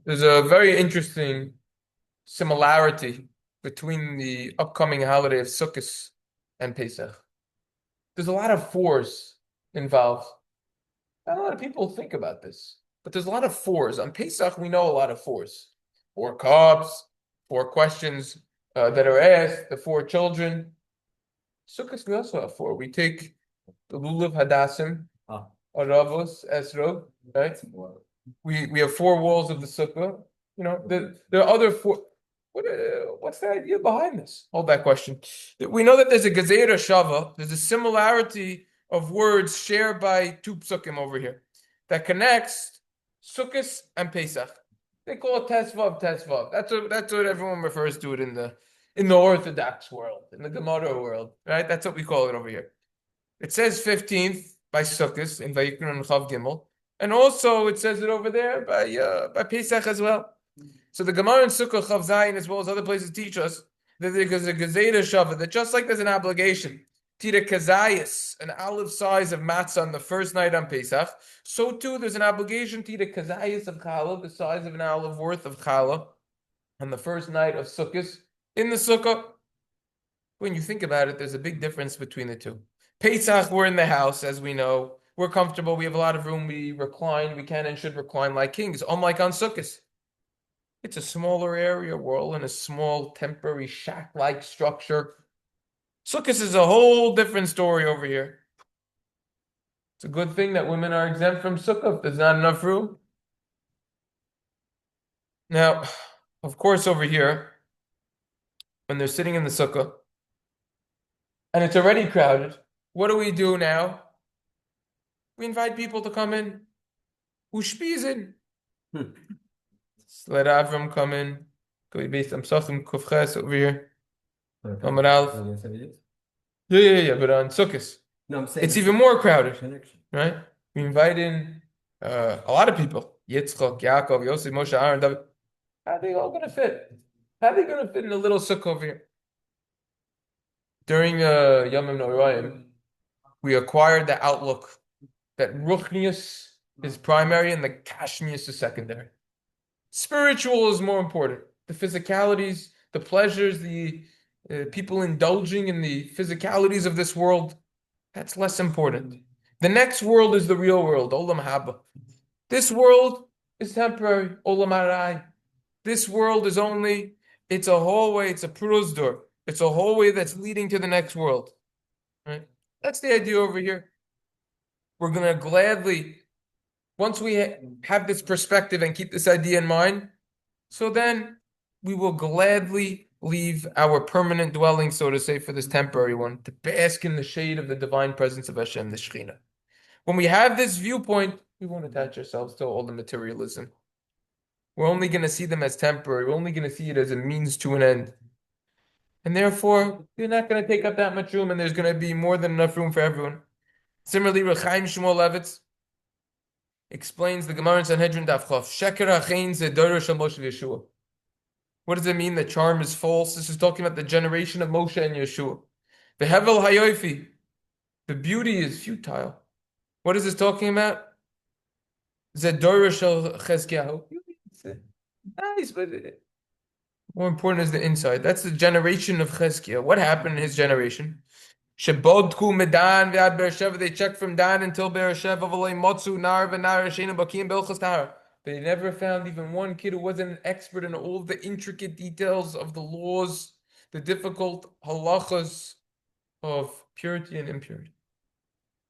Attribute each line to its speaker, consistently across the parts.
Speaker 1: There's a very interesting similarity between the upcoming holiday of Sukkot and Pesach. There's a lot of fours involved. Not a lot of people think about this, but there's a lot of fours. On Pesach, we know a lot of fours. Four cups, four questions that are asked, the four children. Sukkot, we also have four. We take the lulav hadassim, aravos, esrog, right? We have four walls of the sukkah. There are other four. What's the idea behind this? Hold that question. We know that there's a gezerah shava. There's a similarity of words shared by two psukim over here that connects Sukkot and Pesach. They call it tesvav, tesvav. That's what everyone refers to it in the Orthodox world, in the Gemara world, right? That's what we call it over here. It says 15th by Sukkot in Vayikra and Chav Gimel. And also it says it over there by Pesach as well. So the Gemara in Sukkot Chav Zayin as well as other places teach us that there's a Gezerah Shava, that just like there's an obligation, Tira Kazayas, an olive size of matzah on the first night on Pesach, so too there's an obligation, Tira Kazayas of challah, the size of an olive worth of challah, on the first night of Sukkot, in the Sukkah. When you think about it, there's a big difference between the two. Pesach, we're in the house, as we know. We're comfortable. We have a lot of room. We recline. We can and should recline like kings, unlike on Sukkot. It's a smaller area. We're all in a small, temporary shack-like structure. Sukkot is a whole different story over here. It's a good thing that women are exempt from Sukkot if there's not enough room. Now, of course, over here, when they're sitting in the Sukkah, and it's already crowded, what do we do now? We invite people to come in. Ushpizin. Let Avram come in. Go based on Psachim Kufches over here. Amar Aleph. Yeah. But on Sukkot,
Speaker 2: No, I'm saying
Speaker 1: it's even more crowded,
Speaker 2: connection.
Speaker 1: right? We invite in a lot of people. Yitzchak, Yaakov, Yosef, Moshe, Aaron, David. How are they all going to fit? How are they going to fit in a little sukkah over here? During Yom Noraim, we acquired the outlook that Ruchnius is primary and the Kashmius is secondary. Spiritual is more important. The physicalities, the pleasures, the people indulging in the physicalities of this world, that's less important. The next world is the real world, Olam Haba. This world is temporary, Olam Harai. This world is only, it's a hallway, it's a pruzdur. It's a hallway that's leading to the next world. Right? That's the idea over here. We're going to gladly, once we have this perspective and keep this idea in mind, so then we will gladly leave our permanent dwelling, so to say, for this temporary one, to bask in the shade of the divine presence of Hashem, the Shekhinah. When we have this viewpoint, we won't attach ourselves to all the materialism. We're only going to see them as temporary. We're only going to see it as a means to an end. And therefore, you're not going to take up that much room, and there's going to be more than enough room for everyone. Similarly, Rechaim Shmuel Levitz explains the Gemara in Sanhedrin Daf Chav. Sheker hachein ze dorer shel Moshe Yeshua. What does it mean? The charm is false. This is talking about the generation of Moshe and Yeshua. The Hevel Hayofi. The beauty is futile. What is this talking about? Ze dorer shel Chezkiyahu. Nice, but more important is the inside. That's the generation of Chezkiah. What happened in his generation? Shebodku medan v'ad Beersheva. They checked from Dan until Beersheva. V'lei motzu nar v'nar sheinu bakim belchas tahar. They never found even one kid who wasn't an expert in all the intricate details of the laws, the difficult halachas of purity and impurity.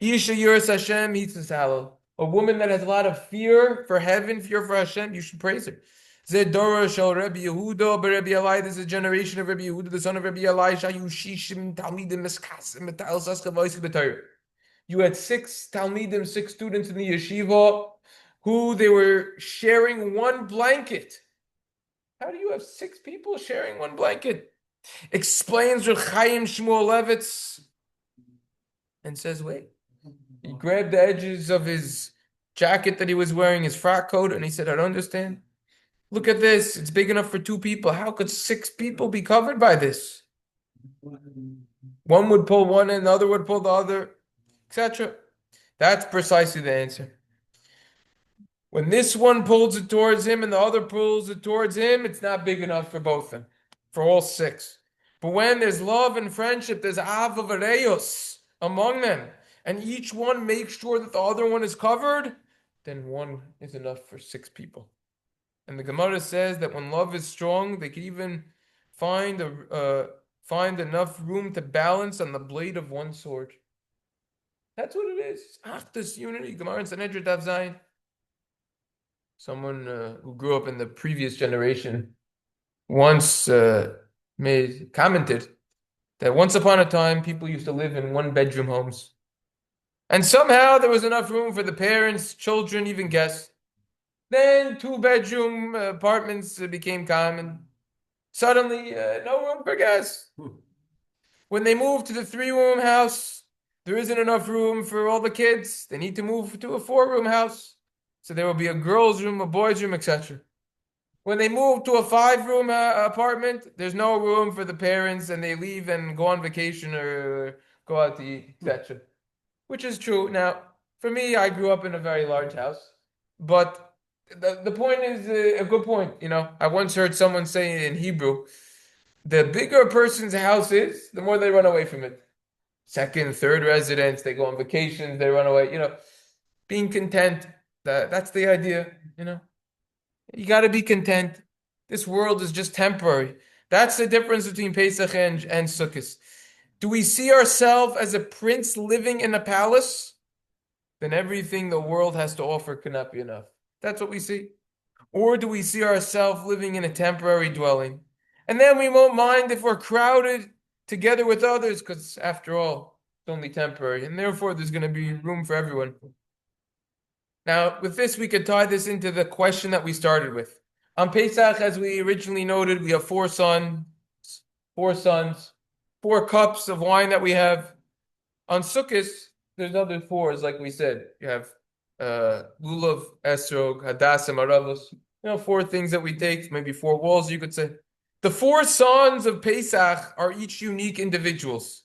Speaker 1: Isha yiras Hashem hitzas halal. A woman that has a lot of fear for heaven, fear for Hashem, you should praise her. Zedora shel Rabbi Yehuda, but Rabbi Elai, this is a generation of Rabbi Yehuda, the son of Rabbi Elai, Shayu Shishim Talmidim Miskasim Metal Saska Voisk B'Torah. You had 6 Talmidim, 6 students in the yeshiva, who they were sharing one blanket. How do you have 6 people sharing one blanket? Explains Rechaim Shmuel Levitz and says, wait. He grabbed the edges of his jacket that he was wearing, his frock coat, and he said, I don't understand. Look at this. It's big enough for 2 people. How could 6 people be covered by this? One would pull one and the other would pull the other, etc. That's precisely the answer. When this one pulls it towards him and the other pulls it towards him, it's not big enough for both of them, for all six. But when there's love and friendship, there's avavareyos among them, and each one makes sure that the other one is covered, then one is enough for six people. And the Gemara says that when love is strong, they can even find find enough room to balance on the blade of one sword. That's what it is. Achdus, unity. Gemara in Sanhedrin Daf Zayin. Someone who grew up in the previous generation once commented that once upon a time people used to live in one-bedroom homes, and somehow there was enough room for the parents, children, even guests. Then two-bedroom apartments became common. Suddenly, no room for guests. When they moved to the three-room house, there isn't enough room for all the kids. They need to move to a four-room house. So there will be a girl's room, a boy's room, etc. When they move to a five-room apartment, there's no room for the parents, and they leave and go on vacation or go out to eat, etc. Which is true. Now, for me, I grew up in a very large house, but the point is a good point. You know, I once heard someone say in Hebrew, the bigger a person's house is, the more they run away from it. Second, third residence, they go on vacations, they run away. You know, being content. That's the idea, you know. You got to be content. This world is just temporary. That's the difference between Pesach and Sukkos. Do we see ourselves as a prince living in a palace? Then everything the world has to offer cannot be enough. That's what we see. Or do we see ourselves living in a temporary dwelling? And then we won't mind if we're crowded together with others, because after all, it's only temporary. And therefore, there's going to be room for everyone. Now, with this, we could tie this into the question that we started with. On Pesach, as we originally noted, we have four sons, four cups of wine that we have. On Sukkos, there's other fours, like we said. You have lulav, esrog, hadassah, maravos. You know, four things that we take, maybe four walls, you could say. The four sons of Pesach are each unique individuals.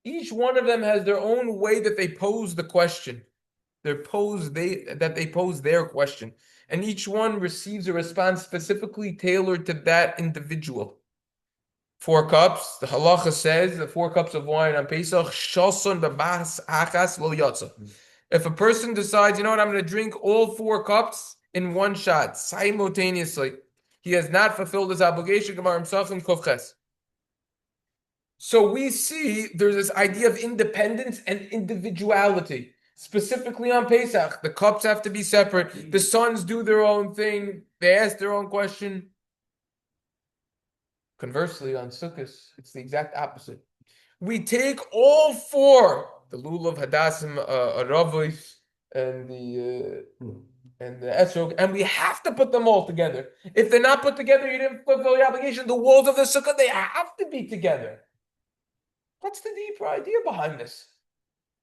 Speaker 1: Each one of them has their own way that they pose the question. They pose their question, and each one receives a response specifically tailored to that individual. Four cups. The halacha says the four cups of wine on Pesach. Shoson b'bas achas lo yotza. If a person decides, you know what, I'm going to drink all four cups in one shot simultaneously, he has not fulfilled his obligation. Gemara Pesachim Kovches. So we see there's this idea of independence and individuality. Specifically on Pesach, the cups have to be separate. The sons do their own thing. They ask their own question. Conversely, on Sukkos, it's the exact opposite. We take all four, the lulav, hadassim, aravos, and the esrog, and we have to put them all together. If they're not put together, you didn't fulfill your obligation. The walls of the sukkah, they have to be together. What's the deeper idea behind this?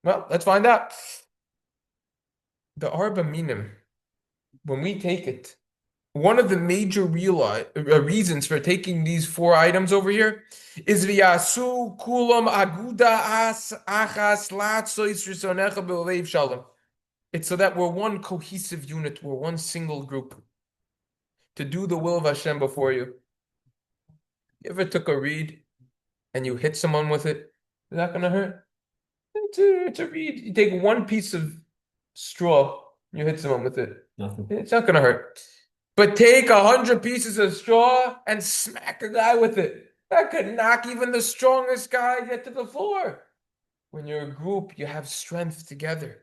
Speaker 1: Well, let's find out. The Arba Minim, when we take it, one of the major reasons for taking these four items over here is v'yasu kulam aguda as achas latzois risonecha b'leiv shalom. It's so that we're one cohesive unit, we're one single group to do the will of Hashem before you. You ever took a reed and you hit someone with it? Is that going to hurt? It's a reed. You take one piece of straw, you hit someone with it.
Speaker 2: Nothing.
Speaker 1: It's not going to hurt. But take 100 pieces of straw and smack a guy with it. That could knock even the strongest guy get to the floor. When you're a group, you have strength together.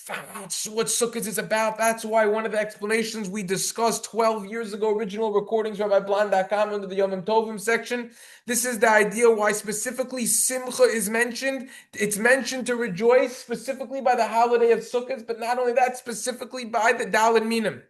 Speaker 1: That's what Sukkot is about. That's why one of the explanations we discussed 12 years ago, original recordings, RabbiBlan.com, under the Yom Tovim section. This is the idea why specifically Simcha is mentioned. It's mentioned to rejoice specifically by the holiday of Sukkot, but not only that, specifically by the Daled Minim.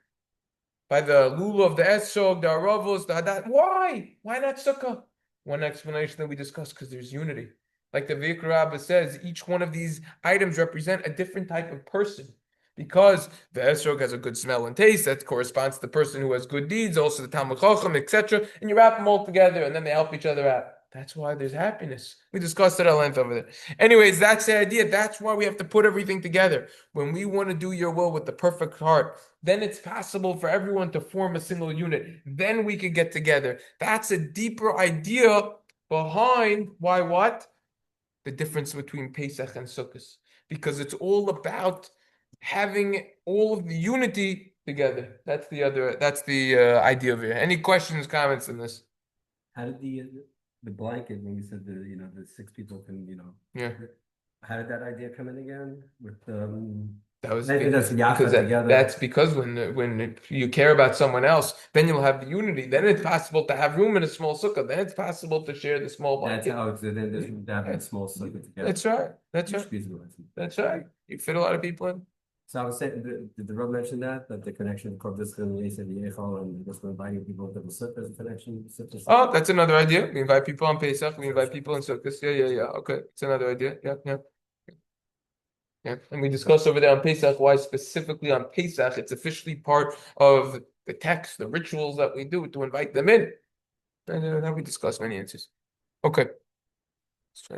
Speaker 1: By the lulav, the esrog, the aravos, the hadat. Why? Why not sukkah? One explanation that we discussed, because there's unity. Like the Vayikra Rabbah says, each one of these items represent a different type of person. Because the esrog has a good smell and taste, that corresponds to the person who has good deeds, also the Talmud Chacham, etc. And you wrap them all together, and then they help each other out. That's why there's happiness. We discussed it at length over there. Anyways, that's the idea. That's why we have to put everything together. When we want to do your will with the perfect heart, then it's possible for everyone to form a single unit. Then we could get together. That's a deeper idea behind why what? The difference between Pesach and Sukkot. Because it's all about having all of the unity together. That's the idea of it. Any questions, comments on this?
Speaker 2: How did the blanket when you said the 6 people can
Speaker 1: Yeah.
Speaker 2: how did that idea come in again with
Speaker 1: That was
Speaker 2: that's
Speaker 1: because
Speaker 2: together?
Speaker 1: that's because when you care about someone else, then you'll have the unity. Then it's possible to have room in a small sukkah. Then it's possible to share the small
Speaker 2: That's
Speaker 1: blanket.
Speaker 2: how it's then there's having a small sukkah together.
Speaker 1: That's right. That's right.
Speaker 2: Feasible,
Speaker 1: That's right. You fit a lot of people in.
Speaker 2: So I was saying, did the Rob mention that the connection called this and the Echol and just inviting people to the sukkah as a connection?
Speaker 1: Oh, that's another idea. We invite people on Pesach. We invite people in Sukkot. Yeah. Okay, it's another idea. Yeah. Yeah, and we discussed over there on Pesach why specifically on Pesach it's officially part of the text, the rituals that we do to invite them in. And then we discussed many answers. Okay. Let's try